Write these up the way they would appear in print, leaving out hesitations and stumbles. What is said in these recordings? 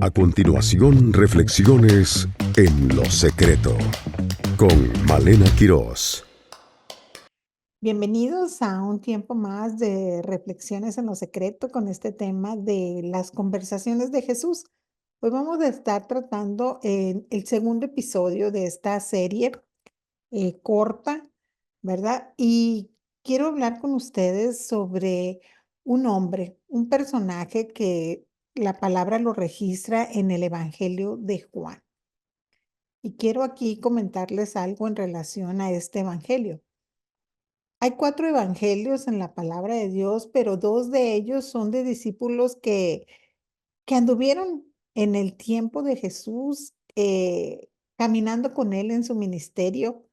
A continuación, reflexiones en lo secreto con Malena Quirós. Bienvenidos a un tiempo más de reflexiones en lo secreto con este tema de las conversaciones de Jesús. Hoy vamos a estar tratando el segundo episodio de esta serie corta, ¿verdad? Y quiero hablar con ustedes sobre un hombre, un personaje que la palabra lo registra en el Evangelio de Juan. Y quiero aquí comentarles algo en relación a este Evangelio. Hay 4 evangelios en la palabra de Dios, pero 2 de ellos son de discípulos que anduvieron en el tiempo de Jesús, caminando con él en su ministerio,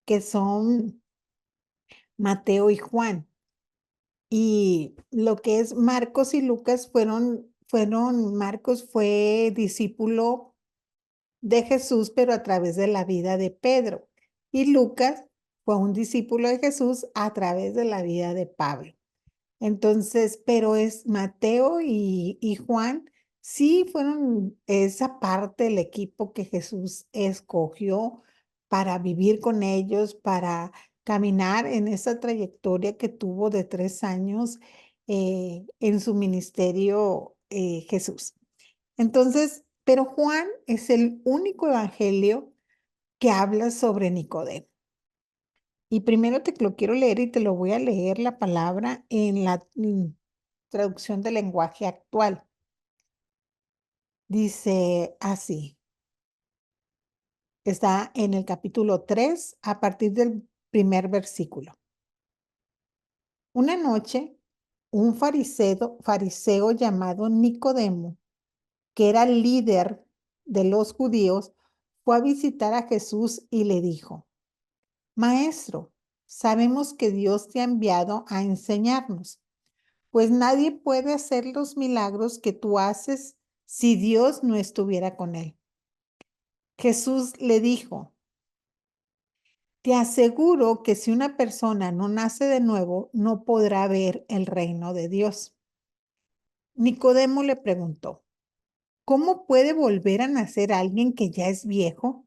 que son Mateo y Juan. Y lo que es Marcos y Lucas Marcos fue discípulo de Jesús, pero a través de la vida de Pedro. Y Lucas fue un discípulo de Jesús a través de la vida de Pablo. Entonces, pero es Mateo y Juan, sí fueron esa parte del equipo que Jesús escogió para vivir con ellos, para caminar en esa trayectoria que tuvo de 3 años, en su ministerio, Jesús. Entonces, pero Juan es el único evangelio que habla sobre Nicodemo. Y primero te lo quiero leer y te lo voy a leer la palabra en la traducción del lenguaje actual. Dice así, está en el capítulo 3 a partir del primer versículo. Una noche, un fariseo llamado Nicodemo, que era el líder de los judíos, fue a visitar a Jesús y le dijo: Maestro, sabemos que Dios te ha enviado a enseñarnos, pues nadie puede hacer los milagros que tú haces si Dios no estuviera con él. Jesús le dijo: Te aseguro que si una persona no nace de nuevo, no podrá ver el reino de Dios. Nicodemo le preguntó: ¿Cómo puede volver a nacer alguien que ya es viejo?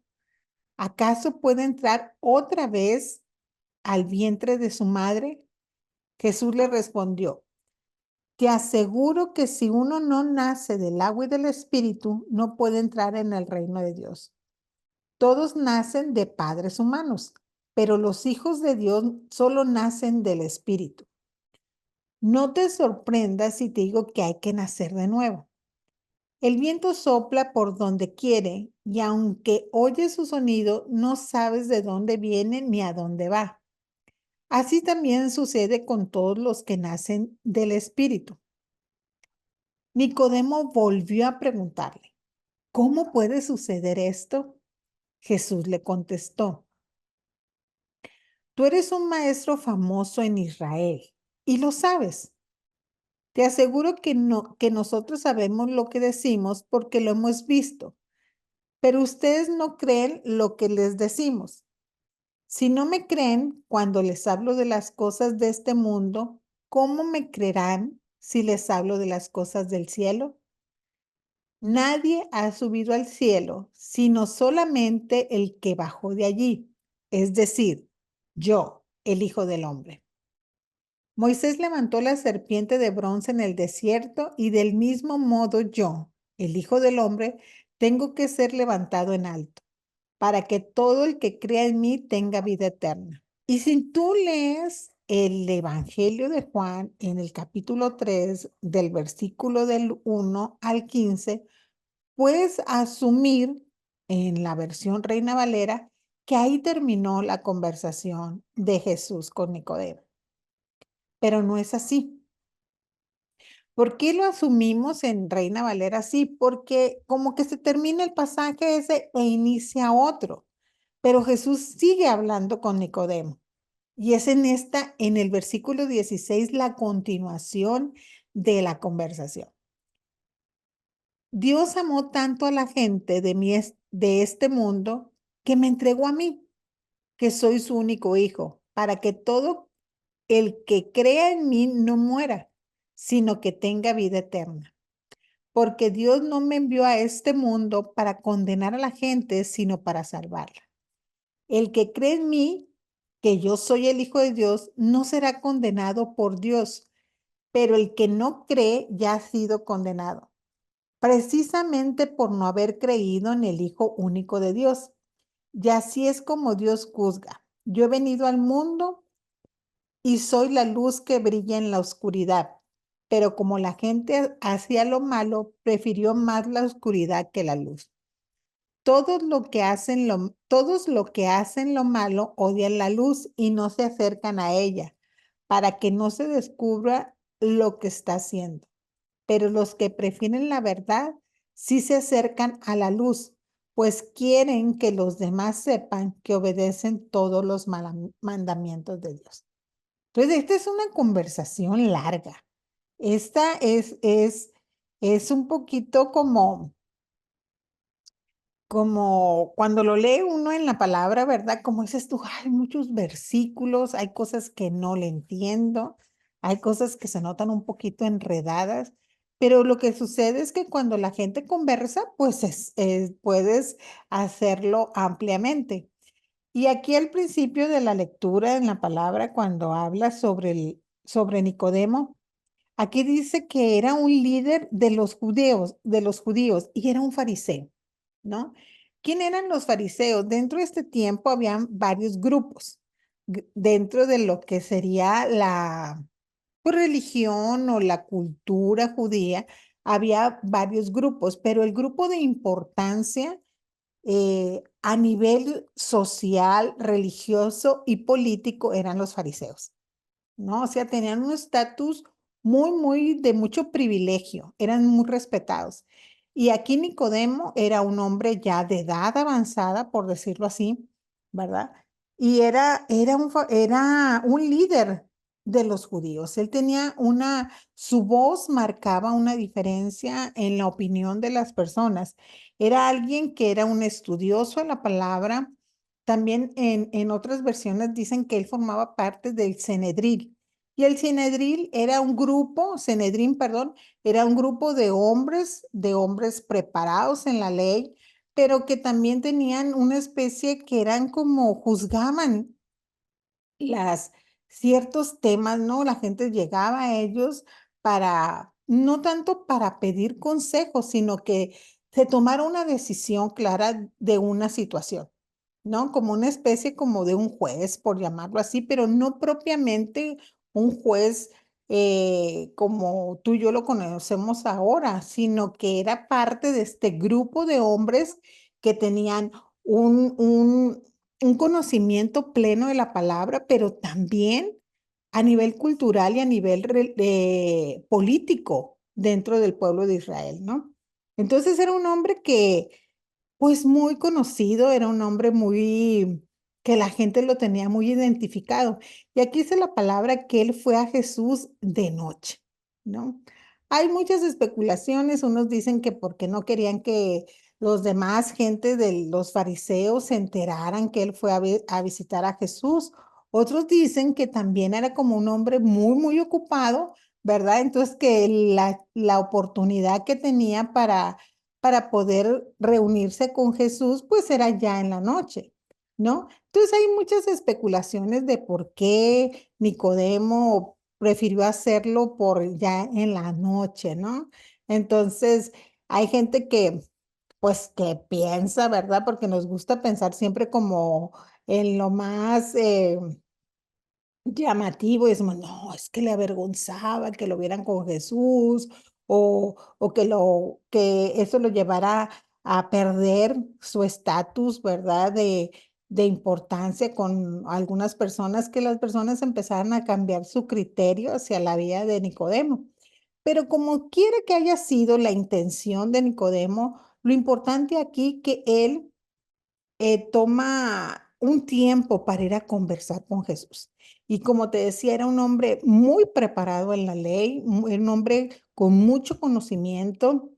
¿Acaso puede entrar otra vez al vientre de su madre? Jesús le respondió: Te aseguro que si uno no nace del agua y del espíritu, no puede entrar en el reino de Dios. Todos nacen de padres humanos, pero los hijos de Dios solo nacen del espíritu. No te sorprendas si te digo que hay que nacer de nuevo. El viento sopla por donde quiere y aunque oyes su sonido, no sabes de dónde viene ni a dónde va. Así también sucede con todos los que nacen del espíritu. Nicodemo volvió a preguntarle: ¿Cómo puede suceder esto? Jesús le contestó: Tú eres un maestro famoso en Israel y lo sabes. Te aseguro que no, que nosotros sabemos lo que decimos porque lo hemos visto, pero ustedes no creen lo que les decimos. Si no me creen cuando les hablo de las cosas de este mundo, ¿cómo me creerán si les hablo de las cosas del cielo? Nadie ha subido al cielo, sino solamente el que bajó de allí, es decir, yo, el Hijo del Hombre. Moisés levantó la serpiente de bronce en el desierto y del mismo modo yo, el Hijo del Hombre, tengo que ser levantado en alto, para que todo el que crea en mí tenga vida eterna. Y si tú lees el Evangelio de Juan en el capítulo 3, del versículo del 1 al 15, puedes asumir en la versión Reina Valera que ahí terminó la conversación de Jesús con Nicodemo. Pero no es así. ¿Por qué lo asumimos en Reina Valera así? Porque como que se termina el pasaje ese e inicia otro. Pero Jesús sigue hablando con Nicodemo. Y es en el versículo 16, la continuación de la conversación. Dios amó tanto a la gente de este mundo que me entregó a mí, que soy su único hijo, para que todo el que crea en mí no muera, sino que tenga vida eterna. porque Dios no me envió a este mundo para condenar a la gente, sino para salvarla. El que cree en mí, que yo soy el Hijo de Dios, no será condenado por Dios, pero el que no cree ya ha sido condenado, precisamente por no haber creído en el Hijo único de Dios. Y así es como Dios juzga. Yo he venido al mundo y soy la luz que brilla en la oscuridad, pero como la gente hacía lo malo, prefirió más la oscuridad que la luz. Todos lo que hacen lo malo odian la luz y no se acercan a ella, para que no se descubra lo que está haciendo. Pero los que prefieren la verdad sí se acercan a la luz, pues quieren que los demás sepan que obedecen todos los mandamientos de Dios. Entonces, esta es una conversación larga. Esta es un poquito como cuando lo lee uno en la palabra, ¿verdad? Como dices tú, hay muchos versículos, hay cosas que no le entiendo, hay cosas que se notan un poquito enredadas, pero lo que sucede es que cuando la gente conversa, pues puedes hacerlo ampliamente. Y aquí al principio de la lectura en la palabra, cuando habla sobre Nicodemo, aquí dice que era un líder de los judíos, y era un fariseo, ¿no? ¿Quién eran los fariseos? Dentro de este tiempo habían varios grupos, dentro de lo que sería la pues, religión o la cultura judía, había varios grupos, pero el grupo de importancia a nivel social, religioso y político eran los fariseos. ¿No? O sea, tenían un estatus muy de mucho privilegio, eran muy respetados. Y aquí Nicodemo era un hombre ya de edad avanzada, por decirlo así, ¿verdad? Y era un líder de los judíos. Él tenía su voz marcaba una diferencia en la opinión de las personas. Era alguien que era un estudioso en la palabra. También en otras versiones dicen que él formaba parte del Cenedril. Y el Cenedril era un grupo, Cenedrín, perdón, era un grupo de hombres preparados en la ley, pero que también tenían una especie que eran como juzgaban las ciertos temas, ¿no? La gente llegaba a ellos no tanto para pedir consejos, sino que se tomara una decisión clara de una situación, ¿no? Como una especie como de un juez, por llamarlo así, pero no propiamente un juez como tú y yo lo conocemos ahora, sino que era parte de este grupo de hombres que tenían un, un, un conocimiento pleno de la palabra, pero también a nivel cultural y a nivel político dentro del pueblo de Israel, ¿no? Entonces era un hombre que pues muy conocido, era un hombre que la gente lo tenía muy identificado. Y aquí dice la palabra que él fue a Jesús de noche, ¿no? Hay muchas especulaciones, unos dicen que porque no querían que los demás gente de los fariseos se enteraran que él fue a visitar a Jesús. Otros dicen que también era como un hombre muy ocupado, ¿verdad? Entonces que la oportunidad que tenía para poder reunirse con Jesús, pues era ya en la noche, ¿no? Entonces hay muchas especulaciones de por qué Nicodemo prefirió hacerlo por ya en la noche, ¿no? Entonces hay gente pues, que piensa, ¿verdad? Porque nos gusta pensar siempre como en lo más llamativo y decimos, no, es que le avergonzaba que lo vieran con Jesús o que eso lo llevara a perder su estatus, ¿verdad? De importancia con algunas personas, que las personas empezaran a cambiar su criterio hacia la vida de Nicodemo. Pero como quiera que haya sido la intención de Nicodemo, lo importante aquí que él toma un tiempo para ir a conversar con Jesús. Y como te decía, era un hombre muy preparado en la ley, un hombre con mucho conocimiento,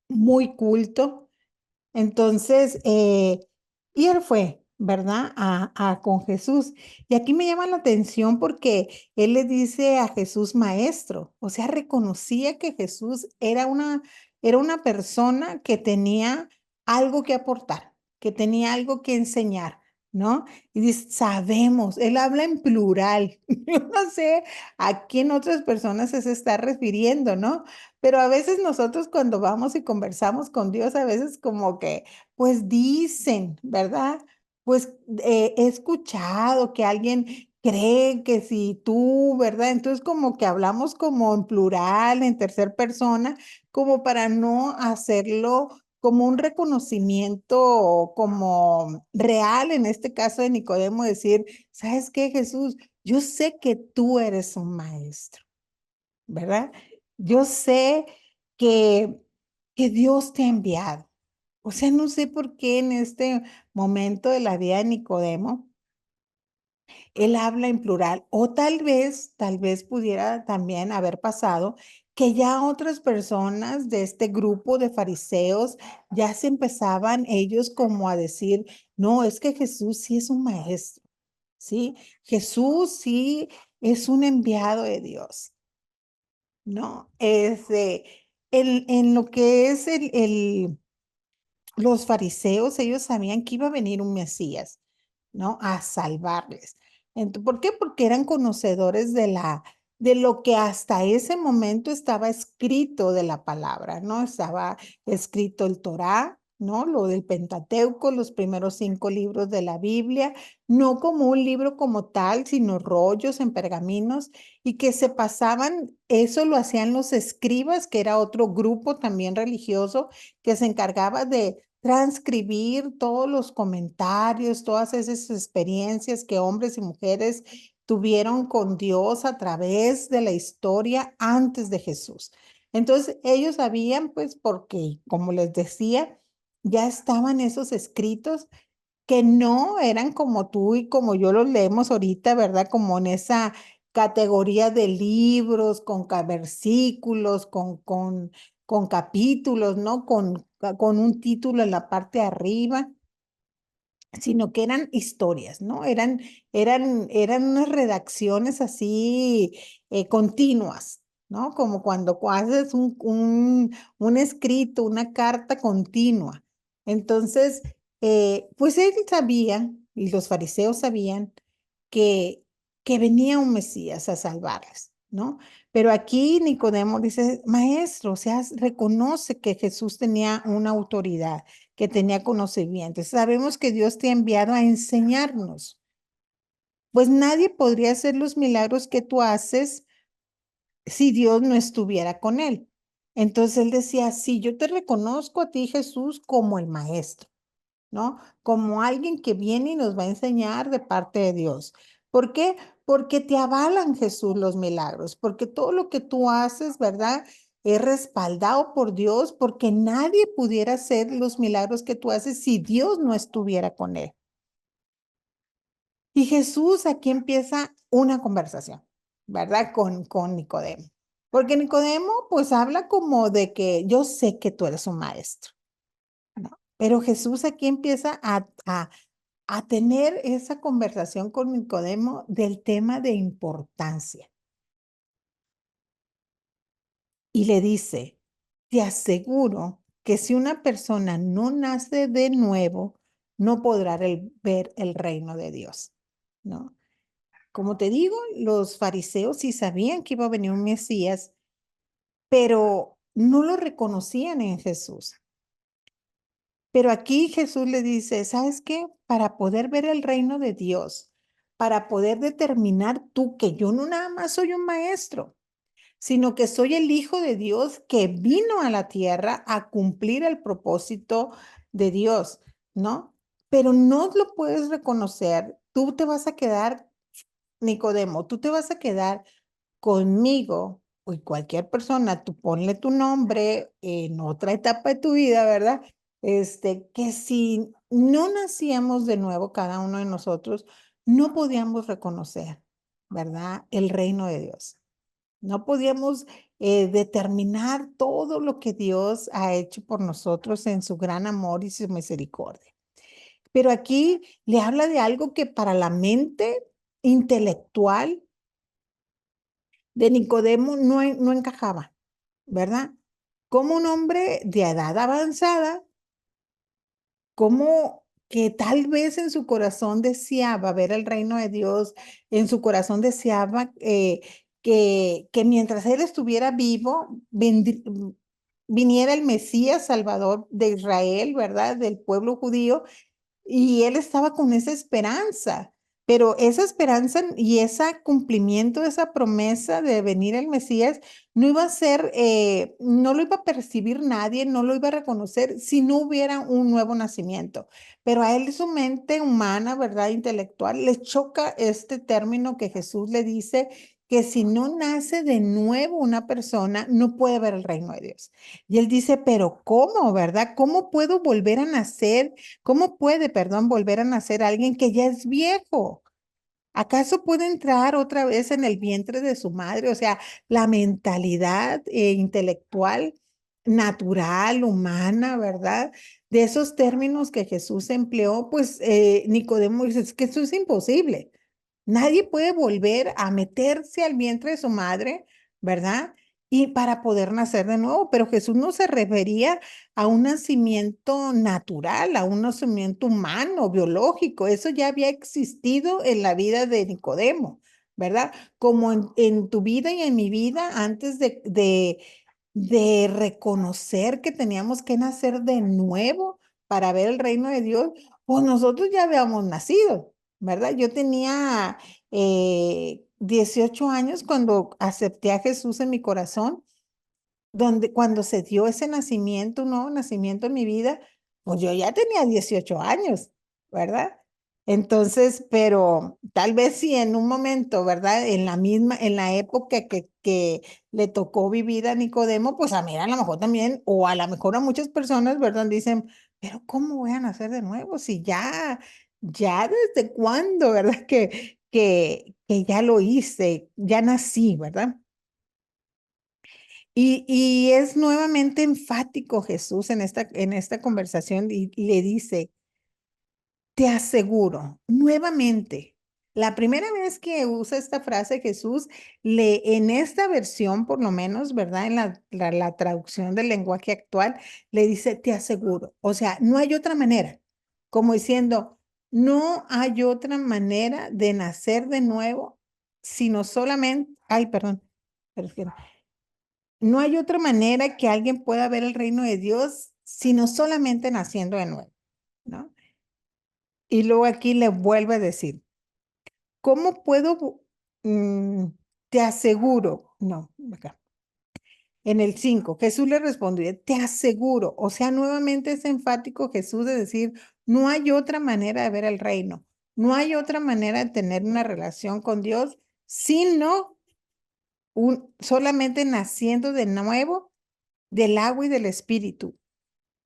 muy culto. Entonces, y él fue. ¿verdad? Con Jesús. Y aquí me llama la atención porque él le dice a Jesús maestro, o sea, reconocía que Jesús era una persona que tenía algo que aportar, que tenía algo que enseñar, ¿no? Y dice, sabemos, él habla en plural. Yo no sé a quién otras personas se está refiriendo, ¿no? Pero a veces nosotros cuando vamos y conversamos con Dios, a veces como que, pues dicen, ¿verdad? Pues, he escuchado que alguien cree que si tú, ¿verdad? Entonces, como que hablamos como en plural, en tercer persona, como para no hacerlo como un reconocimiento como real, en este caso de Nicodemo, decir: "¿Sabes qué, Jesús? Yo sé que tú eres un maestro", ¿verdad? Yo sé que Dios te ha enviado. O sea, no sé por qué en este momento de la vida de Nicodemo, él habla en plural, o tal vez pudiera también haber pasado que ya otras personas de este grupo de fariseos ya se empezaban ellos como a decir, no, es que Jesús sí es un maestro, ¿sí? Jesús sí es un enviado de Dios, ¿no? En lo que es los fariseos, ellos sabían que iba a venir un Mesías, ¿no? A salvarles. ¿Por qué? Porque eran conocedores de lo que hasta ese momento estaba escrito de la palabra, ¿no? Estaba escrito el Torá, ¿no? Lo del Pentateuco, los primeros 5 libros de la Biblia, no como un libro como tal, sino rollos en pergaminos y que se pasaban, eso lo hacían los escribas, que era otro grupo también religioso que se encargaba de transcribir todos los comentarios, todas esas experiencias que hombres y mujeres tuvieron con Dios a través de la historia antes de Jesús. Entonces, ellos sabían, pues, porque, como les decía, ya estaban esos escritos que no eran como tú y como yo los leemos ahorita, ¿verdad? Como en esa categoría de libros, con versículos, con capítulos, ¿no? Con un título en la parte de arriba, sino que eran historias, ¿no? Eran unas redacciones así continuas, ¿no? Como cuando haces un escrito, una carta continua. Entonces, pues él sabía, y los fariseos sabían, que, que venía un Mesías a salvarles, ¿no? Pero aquí Nicodemo dice, maestro, o sea, reconoce que Jesús tenía una autoridad, que tenía conocimiento. Sabemos que Dios te ha enviado a enseñarnos. Pues nadie podría hacer los milagros que tú haces si Dios no estuviera con él. Entonces él decía, sí, yo te reconozco a ti, Jesús, como el maestro, ¿no? Como alguien que viene y nos va a enseñar de parte de Dios. ¿Por qué? Porque te avalan, Jesús, los milagros, porque todo lo que tú haces, ¿verdad? Es respaldado por Dios, porque nadie pudiera hacer los milagros que tú haces si Dios no estuviera con él. Y Jesús aquí empieza una conversación, ¿verdad? Con Nicodemo. Porque Nicodemo pues habla como de que yo sé que tú eres un maestro, ¿no? Pero Jesús aquí empieza a tener esa conversación con Nicodemo del tema de importancia. Y le dice, te aseguro que si una persona no nace de nuevo, no podrá ver el reino de Dios, ¿no? Como te digo, los fariseos sí sabían que iba a venir un Mesías, pero no lo reconocían en Jesús. Pero aquí Jesús le dice, ¿sabes qué? Para poder ver el reino de Dios, para poder determinar tú que yo no nada más soy un maestro, sino que soy el Hijo de Dios que vino a la tierra a cumplir el propósito de Dios, ¿no? Pero no lo puedes reconocer, tú te vas a quedar, Nicodemo, tú te vas a quedar conmigo y cualquier persona, tú ponle tu nombre en otra etapa de tu vida, ¿verdad? Que si no nacíamos de nuevo cada uno de nosotros, no podíamos reconocer, ¿verdad? El reino de Dios. No podíamos determinar todo lo que Dios ha hecho por nosotros en su gran amor y su misericordia. Pero aquí le habla de algo que para la mente intelectual de Nicodemo no encajaba, ¿verdad? Como un hombre de edad avanzada, como que tal vez en su corazón deseaba ver el reino de Dios, en su corazón deseaba que mientras él estuviera vivo, viniera el Mesías Salvador de Israel, ¿verdad? Del pueblo judío, y él estaba con esa esperanza, pero esa esperanza y ese cumplimiento de esa promesa de venir el Mesías no iba a ser, no lo iba a percibir nadie, no lo iba a reconocer si no hubiera un nuevo nacimiento. Pero a él su mente humana, ¿verdad? Intelectual, le choca este término que Jesús le dice que si no nace de nuevo una persona, no puede ver el reino de Dios. Y él dice, pero ¿cómo, verdad? ¿Cómo puedo volver a nacer? ¿Cómo puede, perdón, volver a nacer alguien que ya es viejo? ¿Acaso puede entrar otra vez en el vientre de su madre? O sea, la mentalidad intelectual, natural, humana, ¿verdad? De esos términos que Jesús empleó, pues Nicodemo dice, es que eso es imposible. Nadie puede volver a meterse al vientre de su madre, ¿verdad? Y para poder nacer de nuevo, pero Jesús no se refería a un nacimiento natural, a un nacimiento humano, biológico. Eso ya había existido en la vida de Nicodemo, ¿verdad? Como en tu vida y en mi vida, antes de reconocer que teníamos que nacer de nuevo para ver el reino de Dios, pues nosotros ya habíamos nacido, ¿verdad? Yo tenía 18 años cuando acepté a Jesús en mi corazón, donde cuando se dio ese nacimiento, un nuevo nacimiento en mi vida, pues yo ya tenía 18 años, ¿verdad? Entonces, pero tal vez si en un momento, ¿verdad? En la época que le tocó vivir a Nicodemo, pues a mí a lo mejor también, o a lo mejor a muchas personas, ¿verdad? Dicen, pero ¿cómo voy a nacer de nuevo? Si ya desde cuándo, ¿verdad? Que ya lo hice, ya nací, ¿verdad? Y es nuevamente enfático Jesús en esta conversación y le dice, te aseguro, nuevamente, la primera vez que usa esta frase Jesús, en esta versión por lo menos, ¿verdad? En la traducción del lenguaje actual, le dice, te aseguro. O sea, no hay otra manera, como diciendo, no hay otra manera de nacer de nuevo, sino solamente, ay, perdón, pero no hay otra manera que alguien pueda ver el reino de Dios sino solamente naciendo de nuevo, ¿no? Y luego aquí le vuelve a decir, ¿cómo puedo? Te aseguro, no, acá. En el 5 Jesús le respondió, te aseguro, o sea, nuevamente es enfático Jesús de decir, no hay otra manera de ver el reino, no hay otra manera de tener una relación con Dios, sino solamente naciendo de nuevo del agua y del espíritu.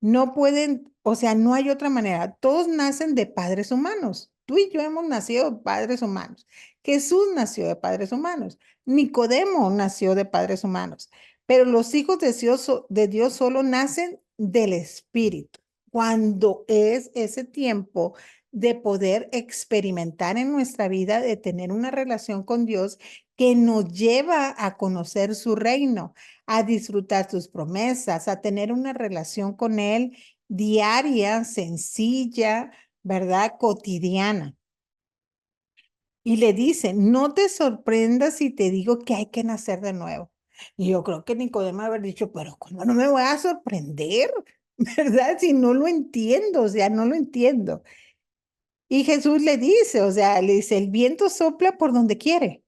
No pueden, o sea, no hay otra manera. Todos nacen de padres humanos. Tú y yo hemos nacido de padres humanos. Jesús nació de padres humanos. Nicodemo nació de padres humanos. Pero los hijos de Dios solo nacen del Espíritu. Cuando es ese tiempo de poder experimentar en nuestra vida, de tener una relación con Dios que nos lleva a conocer su reino, a disfrutar sus promesas, a tener una relación con Él diaria, sencilla, ¿verdad? Cotidiana. Y le dice, no te sorprendas si te digo que hay que nacer de nuevo. Y yo creo que Nicodemo haber dicho, pero ¿cómo no me voy a sorprender? ¿Verdad? Si no lo entiendo, o sea, no lo entiendo. Y Jesús le dice, o sea, le dice, el viento sopla por donde quiere.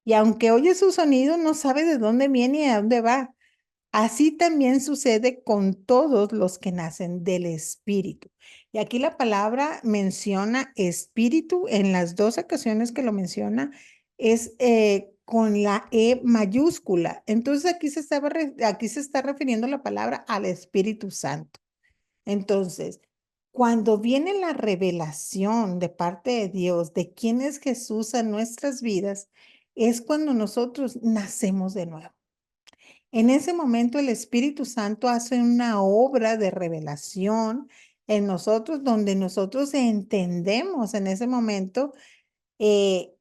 Y aunque oye su sonido, no sabe de dónde viene y a dónde va. Así también sucede con todos los que nacen del Espíritu. Y aquí la palabra menciona espíritu en las dos ocasiones que lo menciona, es con la E mayúscula. Entonces aquí se está refiriendo la palabra al Espíritu Santo. Entonces, cuando viene la revelación de parte de Dios de quién es Jesús en nuestras vidas, es cuando nosotros nacemos de nuevo. En ese momento el Espíritu Santo hace una obra de revelación en nosotros, donde nosotros entendemos en ese momento, eh,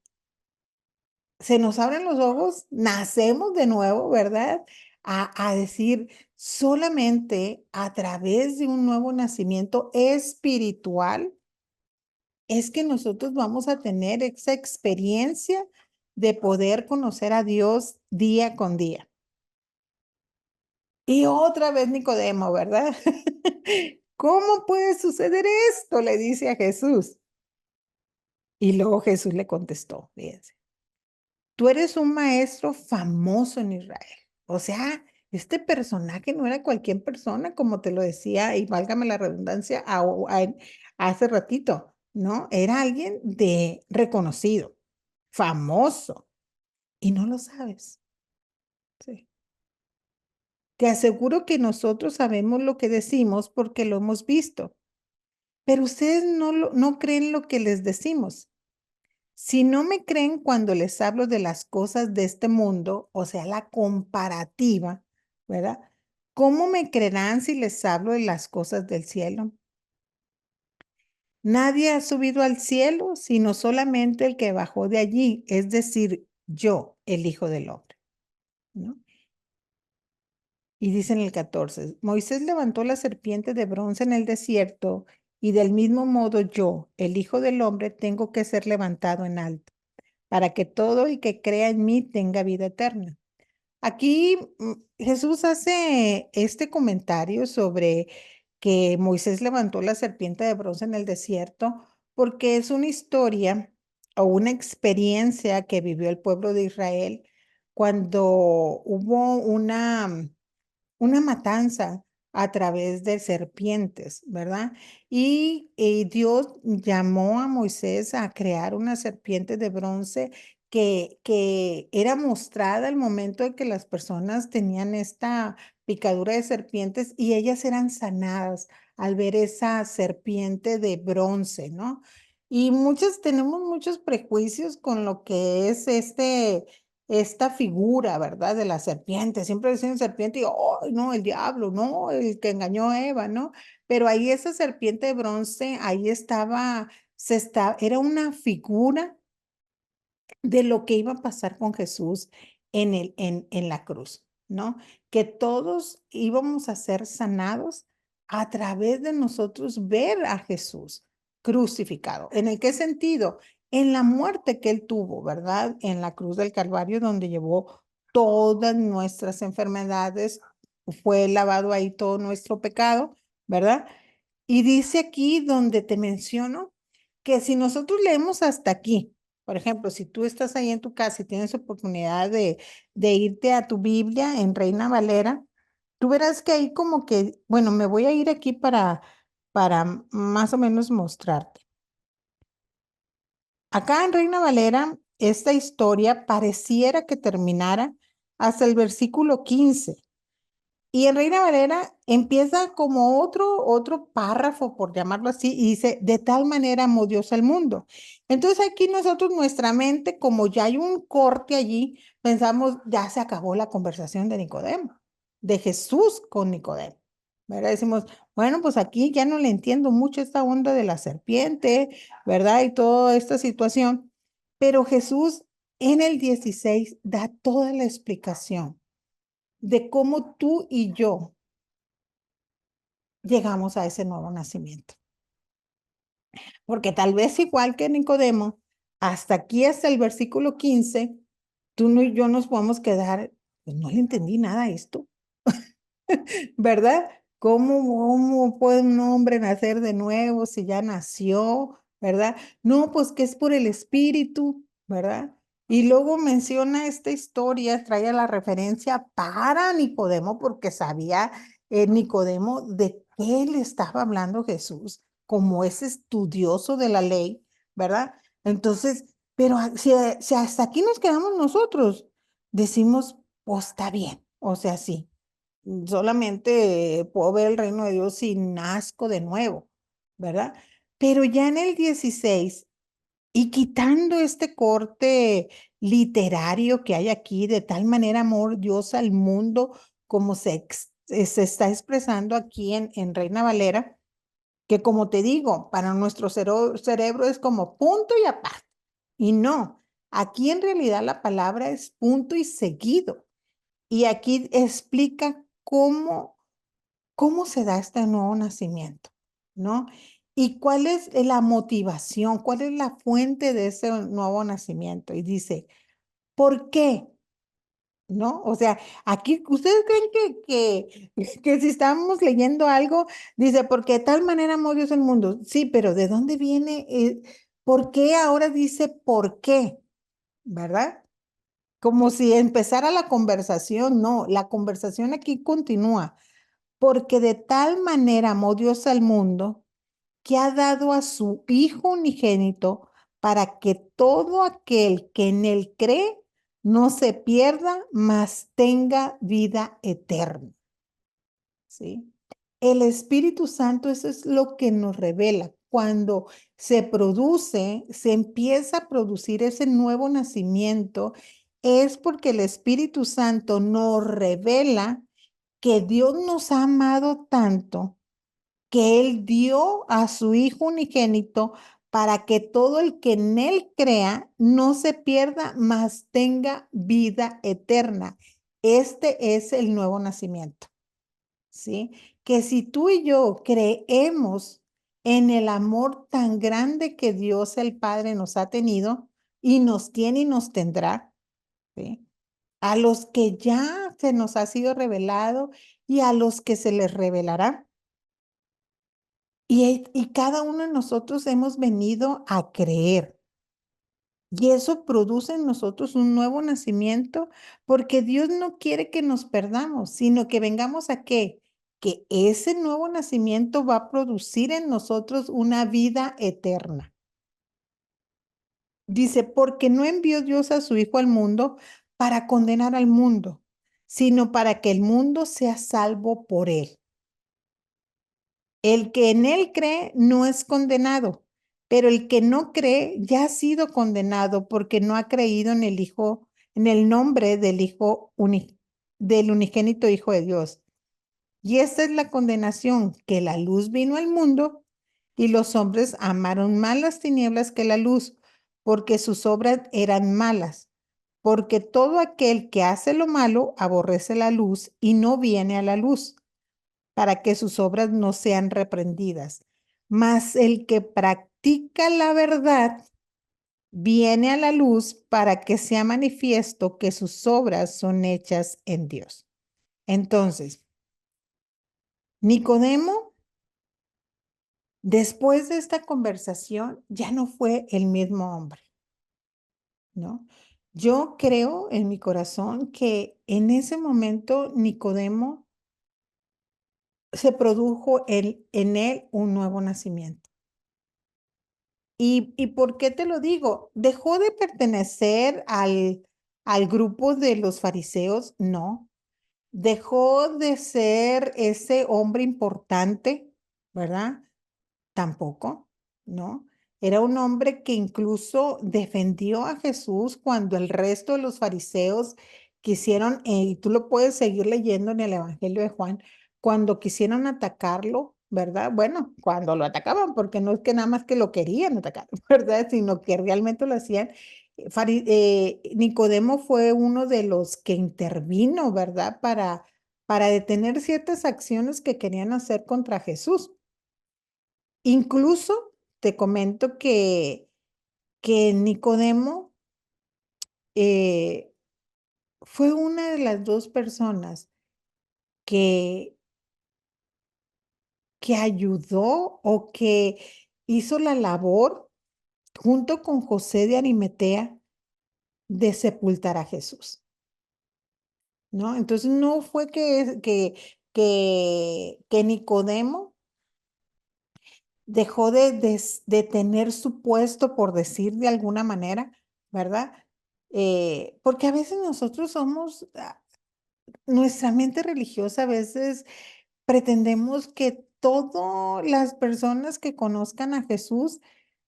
se nos abren los ojos, nacemos de nuevo, ¿verdad? A decir, solamente a través de un nuevo nacimiento espiritual es que nosotros vamos a tener esa experiencia de poder conocer a Dios día con día. Y otra vez Nicodemo, ¿verdad? ¿Cómo puede suceder esto? Le dice a Jesús. Y luego Jesús le contestó, fíjense, tú eres un maestro famoso en Israel. O sea, este personaje no era cualquier persona, como te lo decía, y válgame la redundancia, hace ratito, ¿no? Era alguien de reconocido, famoso, y no lo sabes. Sí. Te aseguro que nosotros sabemos lo que decimos porque lo hemos visto, pero ustedes no creen lo que les decimos. Si no me creen cuando les hablo de las cosas de este mundo, o sea, la comparativa, ¿verdad? ¿Cómo me creerán si les hablo de las cosas del cielo? Nadie ha subido al cielo, sino solamente el que bajó de allí, es decir, yo, el Hijo del Hombre, ¿no? Y dice en el 14, Moisés levantó la serpiente de bronce en el desierto, y del mismo modo yo, el Hijo del Hombre, tengo que ser levantado en alto, para que todo el que crea en mí tenga vida eterna. Aquí Jesús hace este comentario sobre que Moisés levantó la serpiente de bronce en el desierto, porque es una historia o una experiencia que vivió el pueblo de Israel cuando hubo una matanza a través de serpientes, ¿verdad? Y Dios llamó a Moisés a crear una serpiente de bronce que era mostrada al momento de que las personas tenían esta picadura de serpientes y ellas eran sanadas al ver esa serpiente de bronce, ¿no? Y muchos tenemos muchos prejuicios con lo que es esta figura, ¿verdad? De la serpiente. Siempre decían serpiente y, oh, no, el diablo, no, el que engañó a Eva, ¿no? Pero ahí esa serpiente de bronce, ahí estaba, era una figura de lo que iba a pasar con Jesús en la cruz, ¿no? Que todos íbamos a ser sanados a través de nosotros ver a Jesús crucificado. ¿En el qué sentido? En la muerte que él tuvo, ¿verdad? En la cruz del Calvario, donde llevó todas nuestras enfermedades, fue lavado ahí todo nuestro pecado, ¿verdad? Y dice aquí donde te menciono que si nosotros leemos hasta aquí, por ejemplo, si tú estás ahí en tu casa y tienes oportunidad de irte a tu Biblia en Reina Valera, tú verás que ahí como que, bueno, me voy a ir aquí para más o menos mostrarte. Acá en Reina Valera, esta historia pareciera que terminara hasta el versículo 15. Y en Reina Valera empieza como otro párrafo, por llamarlo así, y dice, de tal manera amó Dios al mundo. Entonces aquí nosotros, nuestra mente, como ya hay un corte allí, pensamos, ya se acabó la conversación de Nicodemo, de Jesús con Nicodemo. ¿Verdad? Decimos, bueno, pues aquí ya no le entiendo mucho esta onda de la serpiente, ¿verdad? Y toda esta situación. Pero Jesús en el 16 da toda la explicación de cómo tú y yo llegamos a ese nuevo nacimiento. Porque tal vez igual que Nicodemo, hasta aquí, hasta el versículo 15, tú y yo nos podemos quedar, pues no le entendí nada a esto, ¿verdad? ¿Cómo puede un hombre nacer de nuevo si ya nació, ¿verdad? No, pues que es por el espíritu, ¿verdad? Y luego menciona esta historia, trae la referencia para Nicodemo, porque sabía Nicodemo de qué le estaba hablando Jesús, como es estudioso de la ley, ¿verdad? Entonces, pero si hasta aquí nos quedamos nosotros, decimos, pues está bien, o sea, sí. Solamente puedo ver el reino de Dios si nazco de nuevo, ¿verdad? Pero ya en el 16, y quitando este corte literario que hay aquí, de tal manera amor Dios al mundo, como se está expresando aquí en Reina Valera, que como te digo, para nuestro cerebro es como punto y aparte. Y no, aquí en realidad la palabra es punto y seguido. Y aquí explica cómo se da este nuevo nacimiento, ¿no? Y cuál es la motivación, cuál es la fuente de ese nuevo nacimiento. Y dice, ¿por qué? ¿No? O sea, aquí, ¿ustedes creen que si estamos leyendo algo, dice, porque de tal manera amó Dios el mundo? Sí, pero ¿de dónde viene? ¿Por qué ahora dice por qué? ¿Verdad? Como si empezara la conversación. No, la conversación aquí continúa. Porque de tal manera amó Dios al mundo que ha dado a su Hijo unigénito para que todo aquel que en él cree no se pierda, mas tenga vida eterna. ¿Sí? El Espíritu Santo, eso es lo que nos revela. Cuando se produce, se empieza a producir ese nuevo nacimiento, es porque el Espíritu Santo nos revela que Dios nos ha amado tanto que Él dio a su Hijo unigénito para que todo el que en Él crea no se pierda, mas tenga vida eterna. Este es el nuevo nacimiento, ¿sí? Que si tú y yo creemos en el amor tan grande que Dios el Padre nos ha tenido y nos tiene y nos tendrá, ¿sí? A los que ya se nos ha sido revelado y a los que se les revelará. Y cada uno de nosotros hemos venido a creer. Y eso produce en nosotros un nuevo nacimiento, porque Dios no quiere que nos perdamos, sino que vengamos a qué? Que ese nuevo nacimiento va a producir en nosotros una vida eterna. Dice, porque no envió Dios a su Hijo al mundo para condenar al mundo, sino para que el mundo sea salvo por él. El que en él cree no es condenado, pero el que no cree ya ha sido condenado porque no ha creído en el Hijo, en el nombre del del unigénito Hijo de Dios. Y esta es la condenación, que la luz vino al mundo y los hombres amaron más las tinieblas que la luz, porque sus obras eran malas. Porque todo aquel que hace lo malo aborrece la luz y no viene a la luz para que sus obras no sean reprendidas. Mas el que practica la verdad viene a la luz para que sea manifiesto que sus obras son hechas en Dios. Entonces, Nicodemo, después de esta conversación, ya no fue el mismo hombre, ¿no? Yo creo en mi corazón que en ese momento Nicodemo se produjo en él un nuevo nacimiento. ¿Y por qué te lo digo? ¿Dejó de pertenecer al grupo de los fariseos? No. ¿Dejó de ser ese hombre importante? ¿Verdad? Tampoco, ¿no? Era un hombre que incluso defendió a Jesús cuando el resto de los fariseos quisieron, y tú lo puedes seguir leyendo en el Evangelio de Juan, cuando quisieron atacarlo, ¿verdad? Bueno, cuando lo atacaban, porque no es que nada más que lo querían atacar, ¿verdad? Sino que realmente lo hacían. Nicodemo fue uno de los que intervino, ¿verdad? Para detener ciertas acciones que querían hacer contra Jesús. Incluso te comento que Nicodemo fue una de las dos personas que, que ayudó o que hizo la labor junto con José de Arimatea de sepultar a Jesús, ¿no? Entonces no fue que Nicodemo dejó de tener su puesto, por decir de alguna manera, ¿verdad? Porque a veces nosotros somos, nuestra mente religiosa a veces pretendemos que todas las personas que conozcan a Jesús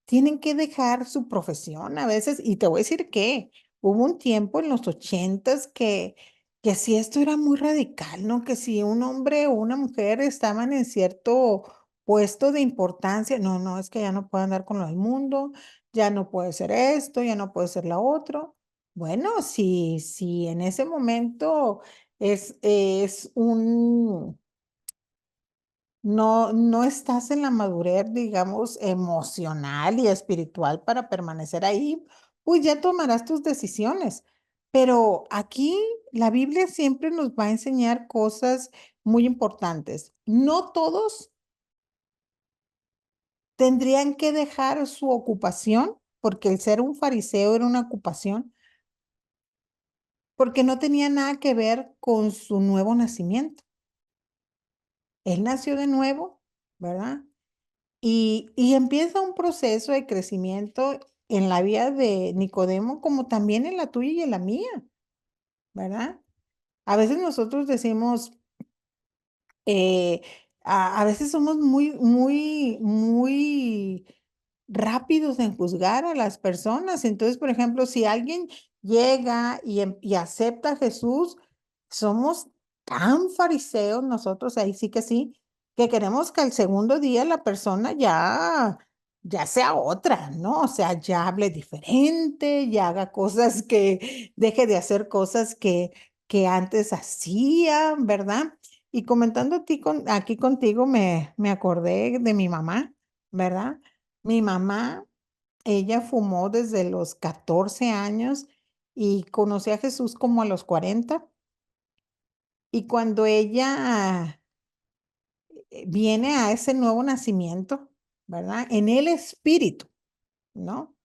tienen que dejar su profesión a veces, y te voy a decir que hubo un tiempo en los ochentas que si esto era muy radical, ¿no? Que si un hombre o una mujer estaban en cierto puesto de importancia. No, no, es que ya no puedo andar con lo del mundo, ya no puede ser esto, ya no puede ser la otro. Bueno, si en ese momento es no estás en la madurez, digamos, emocional y espiritual para permanecer ahí, pues ya tomarás tus decisiones. Pero aquí la Biblia siempre nos va a enseñar cosas muy importantes. No todos tendrían que dejar su ocupación, porque el ser un fariseo era una ocupación, porque no tenía nada que ver con su nuevo nacimiento. Él nació de nuevo, ¿verdad? Y empieza un proceso de crecimiento en la vida de Nicodemo, como también en la tuya y en la mía, ¿verdad? A veces nosotros decimos, eh, a veces somos muy rápidos en juzgar a las personas. Entonces, por ejemplo, si alguien llega y acepta a Jesús, somos tan fariseos nosotros, ahí sí, que queremos que al segundo día la persona ya sea otra, ¿no? O sea, ya hable diferente, ya haga cosas deje de hacer cosas que antes hacía, ¿verdad? Y comentando aquí contigo, me acordé de mi mamá, ¿verdad? Mi mamá, ella fumó desde los 14 años y conoció a Jesús como a los 40. Y cuando ella viene a ese nuevo nacimiento, ¿verdad? En el espíritu, ¿no?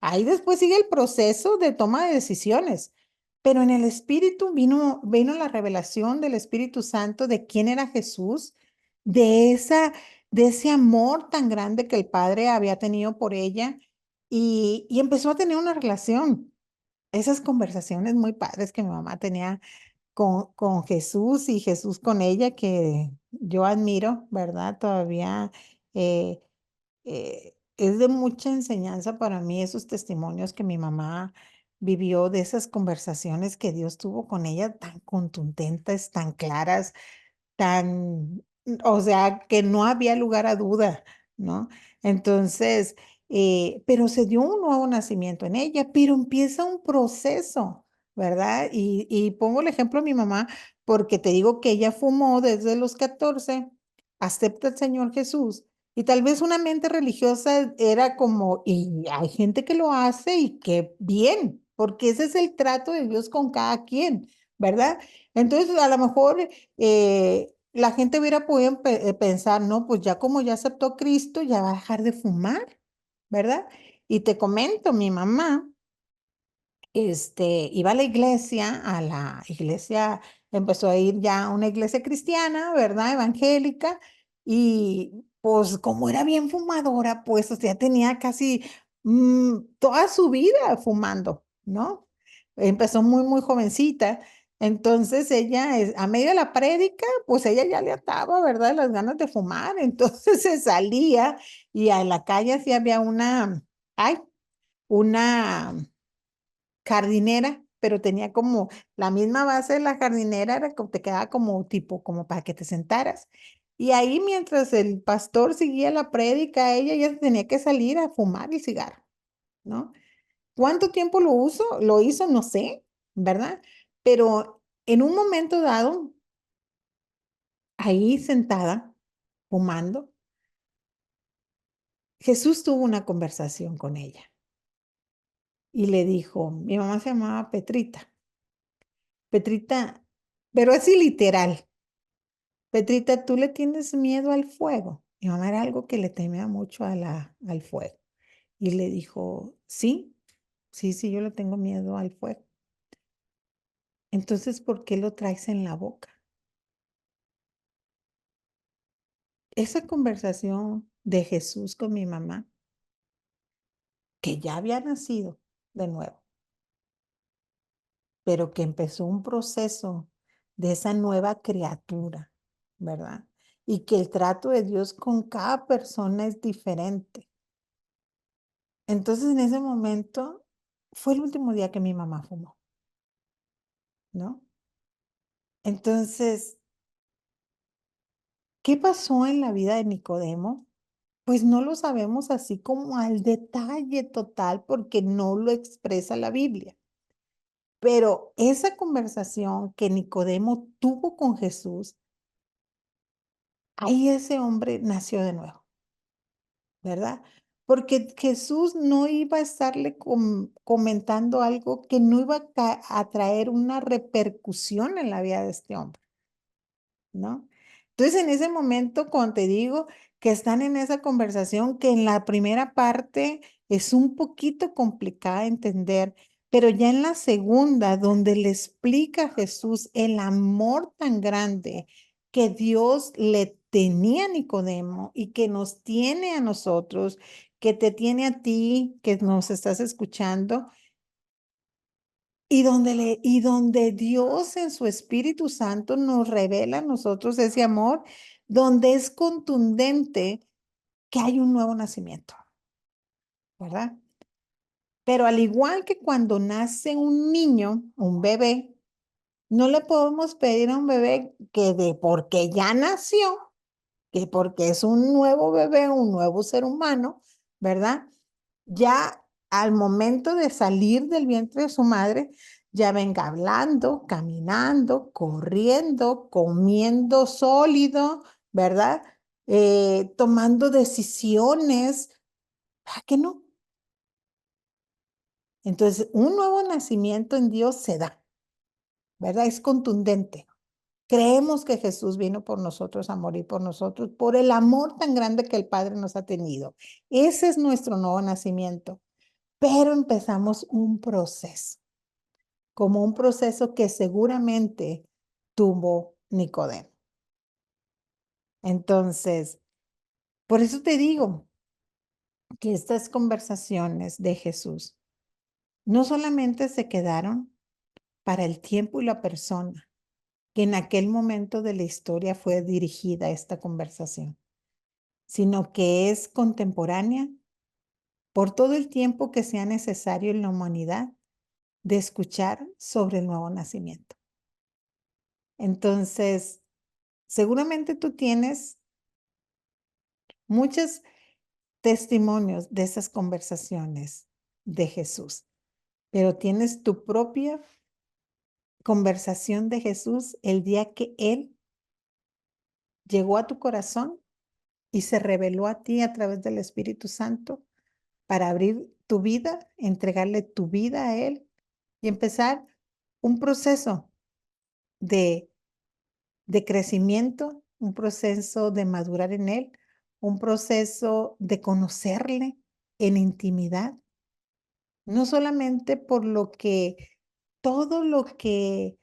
Ahí después sigue el proceso de toma de decisiones, pero en el Espíritu vino la revelación del Espíritu Santo de quién era Jesús, de de ese amor tan grande que el Padre había tenido por ella y empezó a tener una relación. Esas conversaciones muy padres que mi mamá tenía con Jesús y Jesús con ella, que yo admiro, ¿verdad? Todavía eh, es de mucha enseñanza para mí esos testimonios que mi mamá vivió de esas conversaciones que Dios tuvo con ella tan contundentes, tan claras, o sea, que no había lugar a duda, ¿no? Entonces, pero se dio un nuevo nacimiento en ella, pero empieza un proceso, ¿verdad? Y pongo el ejemplo de mi mamá, porque te digo que ella fumó desde los 14, acepta al Señor Jesús, y tal vez una mente religiosa era como, y hay gente que lo hace y que bien, porque ese es el trato de Dios con cada quien, ¿verdad? Entonces, a lo mejor la gente hubiera podido pensar, no, pues ya como ya aceptó a Cristo, ya va a dejar de fumar, ¿verdad? Y te comento, mi mamá, iba a la iglesia, empezó a ir ya a una iglesia cristiana, ¿verdad? Evangélica, y pues como era bien fumadora, pues, o sea, tenía casi toda su vida fumando, ¿no? Empezó muy jovencita. Entonces ella, a medio de la prédica, pues ella ya le ataba, ¿verdad? Las ganas de fumar. Entonces se salía y a la calle sí había una jardinera, pero tenía como la misma base de la jardinera, te quedaba como tipo, como para que te sentaras. Y ahí mientras el pastor seguía la prédica, ella ya tenía que salir a fumar el cigarro, ¿no? ¿Cuánto tiempo lo hizo? No sé, ¿verdad? Pero en un momento dado, ahí sentada, fumando, Jesús tuvo una conversación con ella y le dijo, mi mamá se llamaba Petrita, Petrita, pero así literal. Petrita, ¿tú le tienes miedo al fuego? Mi mamá era algo que le temía mucho al fuego. Y le dijo, sí, sí, yo le tengo miedo al fuego. Entonces, ¿por qué lo traes en la boca? Esa conversación de Jesús con mi mamá, que ya había nacido de nuevo, pero que empezó un proceso de esa nueva criatura, ¿verdad? Y que el trato de Dios con cada persona es diferente. Entonces, en ese momento, fue el último día que mi mamá fumó, ¿no? Entonces, ¿Qué pasó en la vida de Nicodemo? Pues no lo sabemos así como al detalle total porque no lo expresa la Biblia. Pero esa conversación que Nicodemo tuvo con Jesús, ahí ese hombre nació de nuevo, ¿verdad? Porque Jesús no iba a estarle comentando algo que no iba a traer una repercusión en la vida de este hombre, ¿no? Entonces, en ese momento, cuando te digo que están en esa conversación, que en la primera parte es un poquito complicada de entender, pero ya en la segunda, donde le explica a Jesús el amor tan grande que Dios le tenía a Nicodemo y que nos tiene a nosotros, que te tiene a ti, que nos estás escuchando, y donde Dios en su Espíritu Santo nos revela a nosotros ese amor, donde es contundente que hay un nuevo nacimiento, ¿verdad? Pero al igual que cuando nace un niño, un bebé, no le podemos pedir a un bebé que porque ya nació, que porque es un nuevo bebé, un nuevo ser humano, ¿verdad? Ya al momento de salir del vientre de su madre, ya venga hablando, caminando, corriendo, comiendo sólido, ¿verdad? Tomando decisiones. ¿Para qué no? Entonces, un nuevo nacimiento en Dios se da, ¿verdad? Es contundente. Creemos que Jesús vino por nosotros a morir por nosotros, por el amor tan grande que el Padre nos ha tenido. Ese es nuestro nuevo nacimiento. Pero empezamos un proceso, como un proceso que seguramente tuvo Nicodemo. Entonces, por eso te digo que estas conversaciones de Jesús no solamente se quedaron para el tiempo y la persona que en aquel momento de la historia fue dirigida esta conversación, sino que es contemporánea por todo el tiempo que sea necesario en la humanidad de escuchar sobre el nuevo nacimiento. Entonces, seguramente tú tienes muchos testimonios de esas conversaciones de Jesús, pero tienes tu propia conversación de Jesús el día que Él llegó a tu corazón y se reveló a ti a través del Espíritu Santo para abrir tu vida, entregarle tu vida a Él y empezar un proceso de crecimiento, un proceso de madurar en Él, un proceso de conocerle en intimidad, no solamente por todo lo que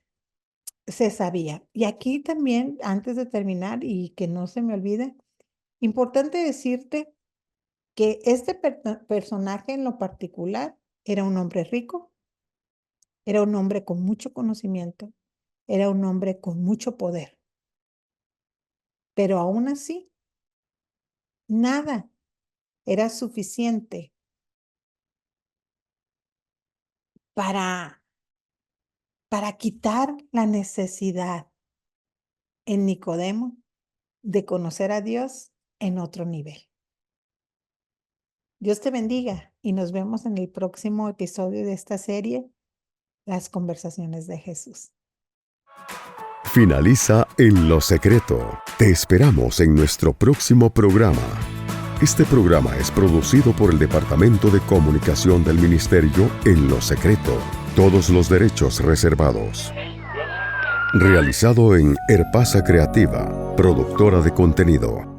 se sabía. Y aquí también, antes de terminar y que no se me olvide, importante decirte que este personaje en lo particular era un hombre rico, era un hombre con mucho conocimiento, era un hombre con mucho poder, pero aún así, nada era suficiente para, para quitar la necesidad en Nicodemo de conocer a Dios en otro nivel. Dios te bendiga y nos vemos en el próximo episodio de esta serie, Las Conversaciones de Jesús. Finaliza En lo Secreto. Te esperamos en nuestro próximo programa. Este programa es producido por el Departamento de Comunicación del Ministerio En lo Secreto. Todos los derechos reservados. Realizado en Herpasa Creativa, productora de contenido.